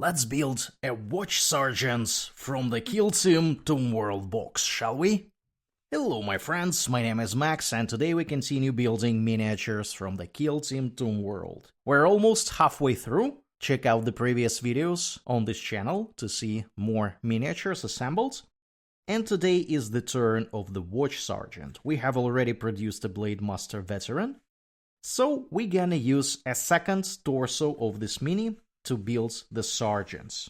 Let's build a Watch Sergeant from the Kill Team Tomb World box, shall we? Hello my friends, my name is Max and today we continue building miniatures from the Kill Team Tomb World. We're almost halfway through. Check out the previous videos on this channel to see more miniatures assembled. And today is the turn of the Watch Sergeant. We have already produced a Blade Master veteran. So we're gonna use a second torso of this mini to build the Sergeants.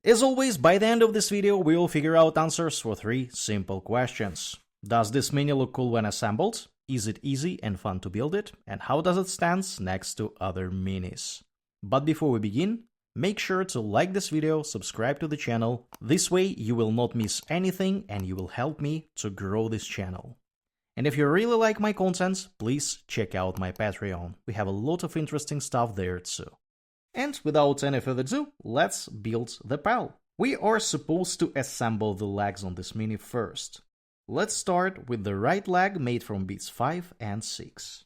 As always, by the end of this video, we'll figure out answers for 3 simple questions. Does this mini look cool when assembled? Is it easy and fun to build it? And how does it stand next to other minis? But before we begin, make sure to like this video, subscribe to the channel. This way you will not miss anything and you will help me to grow this channel. And if you really like my content, please check out my Patreon. We have a lot of interesting stuff there too. And without any further ado, let's build the pal. We are supposed to assemble the legs on this mini first. Let's start with the right leg made from beads 5 and 6.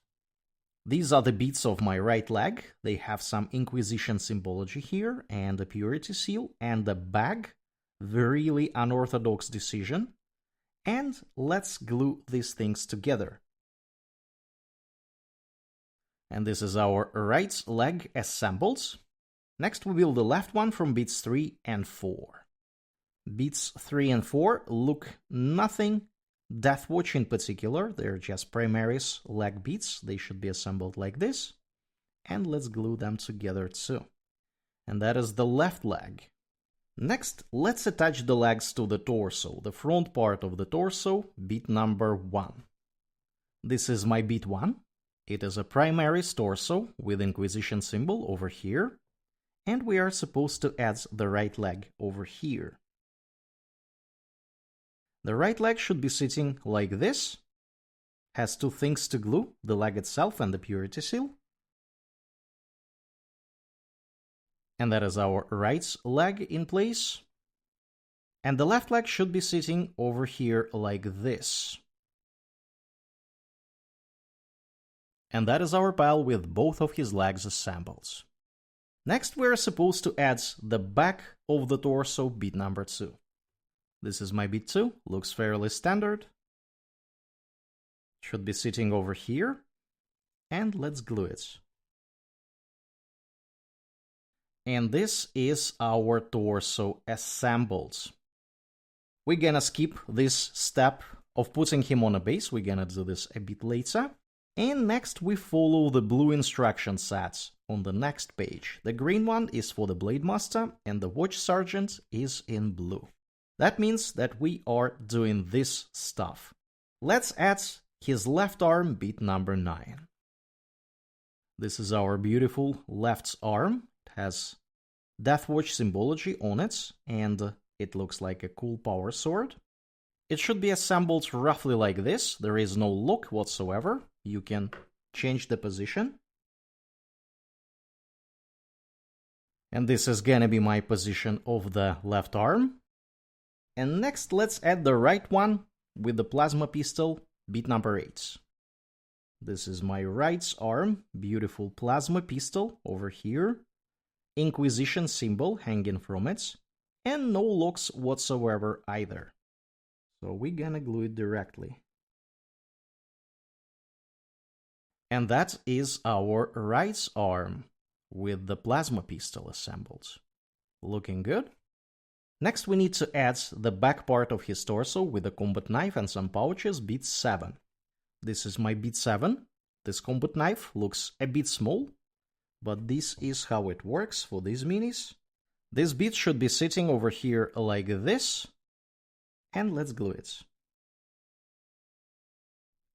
These are the beads of my right leg. They have some Inquisition symbology here and a purity seal and a bag. The really unorthodox decision. And let's glue these things together. And this is our right leg assembled. Next we build the left one from beads 3 and 4. Beads 3 and 4 look nothing Deathwatch in particular, they're just Primaris leg beads, they should be assembled like this. And let's glue them together too. And that is the left leg. Next, let's attach the legs to the torso, the front part of the torso, bead number 1. This is my bead 1. It is a Primaris torso with Inquisition symbol over here, and we are supposed to add the right leg over here. The right leg should be sitting like this, has 2 things to glue, the leg itself and the purity seal. And that is our right leg in place. And the left leg should be sitting over here like this. And that is our pal with both of his legs assembled. Next we're supposed to add the back of the torso, bead number 2. This is my bead 2, looks fairly standard. Should be sitting over here. And let's glue it. And this is our torso assembled. We're gonna skip this step of putting him on a base, we're gonna do this a bit later. And next we follow the blue instruction sets on the next page. The green one is for the Blade Master and the Watch Sergeant is in blue. That means that we are doing this stuff. Let's add his left arm, bead number 9. This is our beautiful left arm. It has Deathwatch symbology on it and it looks like a cool power sword. It should be assembled roughly like this. There is no lock whatsoever. You can change the position. And this is gonna be my position of the left arm. And next let's add the right one with the plasma pistol, bead number 8. This is my right arm, beautiful plasma pistol over here. Inquisition symbol hanging from it. And no locks whatsoever either. So we're gonna glue it directly. And that is our right arm with the plasma pistol assembled. Looking good. Next we need to add the back part of his torso with a combat knife and some pouches, bead 7. This is my bead 7. This combat knife looks a bit small, but this is how it works for these minis. This bead should be sitting over here like this. And let's glue it.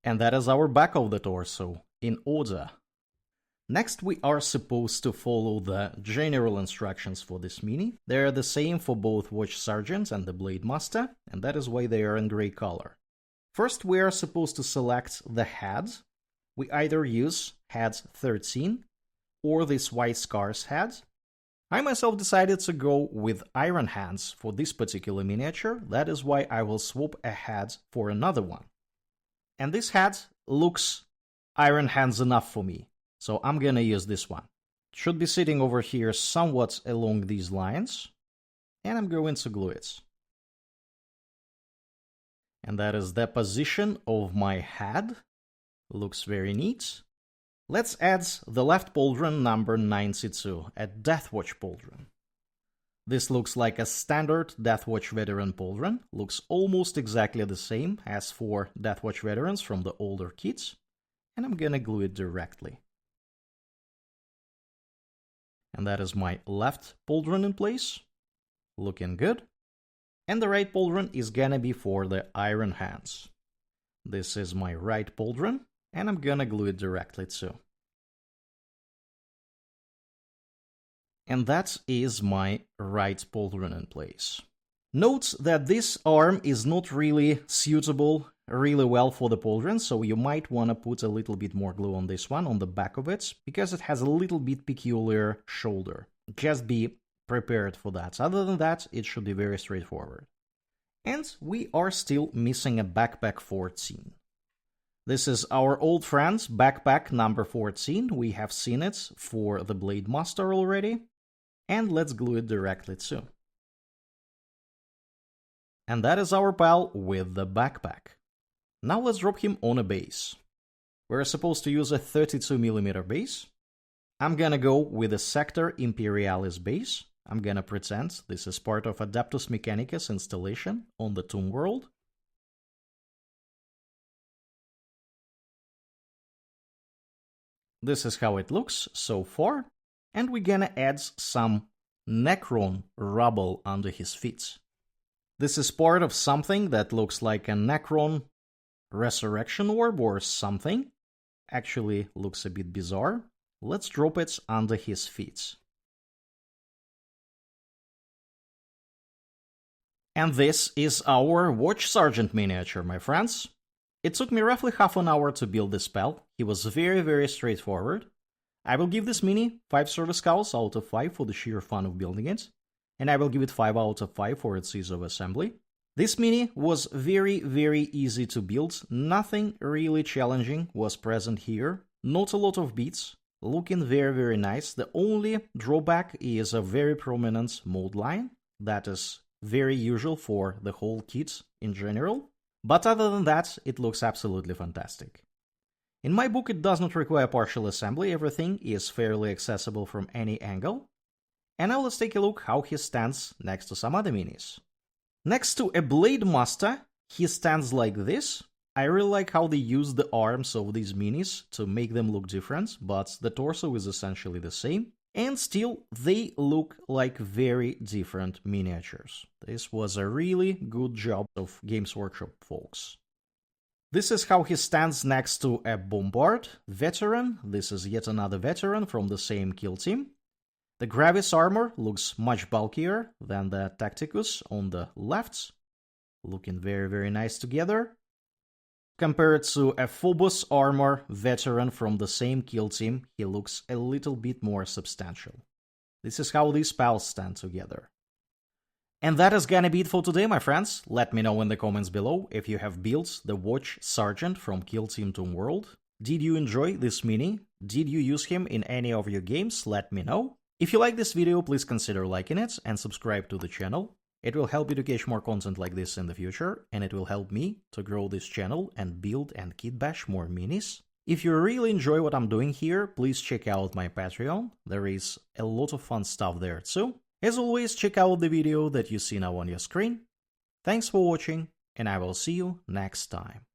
And that is our back of the torso, in order. Next we are supposed to follow the general instructions for this mini. They are the same for both Watch Sergeant and the Blade Master, and that is why they are in gray color. First we are supposed to select the head. We either use head 13 or this white scar's head. I myself decided to go with Iron Hands for this particular miniature, that is why I will swap a head for another one. And this head looks Iron Hands enough for me, so I'm gonna use this one. Should be sitting over here somewhat along these lines. And I'm going to glue it. And that is the position of my head. Looks very neat. Let's add the left pauldron number 92, a Deathwatch pauldron. This looks like a standard Deathwatch veteran pauldron. Looks almost exactly the same as for Deathwatch veterans from the older kits. And I'm gonna glue it directly. And that is my left pauldron in place. Looking good. And the right pauldron is gonna be for the Iron Hands. This is my right pauldron, and I'm gonna glue it directly too. And that is my right pauldron in place. Note that this arm is not really suitable really well for the pauldron, so you might want to put a little bit more glue on this one, on the back of it, because it has a little bit peculiar shoulder. Just be prepared for that. Other than that, it should be very straightforward. And we are still missing a backpack 14. This is our old friend's backpack number 14. We have seen it for the Blade Master already. And let's glue it directly too. And that is our pal with the backpack. Now let's drop him on a base. We're supposed to use a 32mm base. I'm gonna go with a Sector Imperialis base. I'm gonna pretend this is part of Adeptus Mechanicus installation on the Tomb World. This is how it looks so far. And we're gonna add some Necron rubble under his feet. This is part of something that looks like a Necron resurrection orb or something. Actually looks a bit bizarre. Let's drop it under his feet. And this is our Watch Sergeant miniature, my friends. It took me roughly half an hour to build this spell. He was very straightforward. I will give this mini 5 service cows out of 5 for the sheer fun of building it, and I will give it 5 out of 5 for its ease of assembly. This mini was very easy to build, nothing really challenging was present here, not a lot of beats, looking very nice. The only drawback is a very prominent mold line, that is very usual for the whole kit in general, but other than that, it looks absolutely fantastic. In my book, it does not require partial assembly, everything is fairly accessible from any angle. And now let's take a look how he stands next to some other minis. Next to a Blade Master, he stands like this. I really like how they use the arms of these minis to make them look different, but the torso is essentially the same. And still, they look like very different miniatures. This was a really good job of Games Workshop folks. This is how he stands next to a Bombard veteran. This is yet another veteran from the same kill team. The Gravis armor looks much bulkier than the Tacticus on the left. Looking very nice together. Compared to a Phobos armor veteran from the same kill team, he looks a little bit more substantial. This is how these pals stand together. And that is gonna be it for today, my friends. Let me know in the comments below if you have built the Watch Sergeant from Kill Team Tomb World. Did you enjoy this mini? Did you use him in any of your games? Let me know. If you like this video, please consider liking it and subscribe to the channel. It will help you to catch more content like this in the future, and it will help me to grow this channel and build and kit bash more minis. If you really enjoy what I'm doing here, please check out my Patreon. There is a lot of fun stuff there too. As always, check out the video that you see now on your screen. Thanks for watching, and I will see you next time.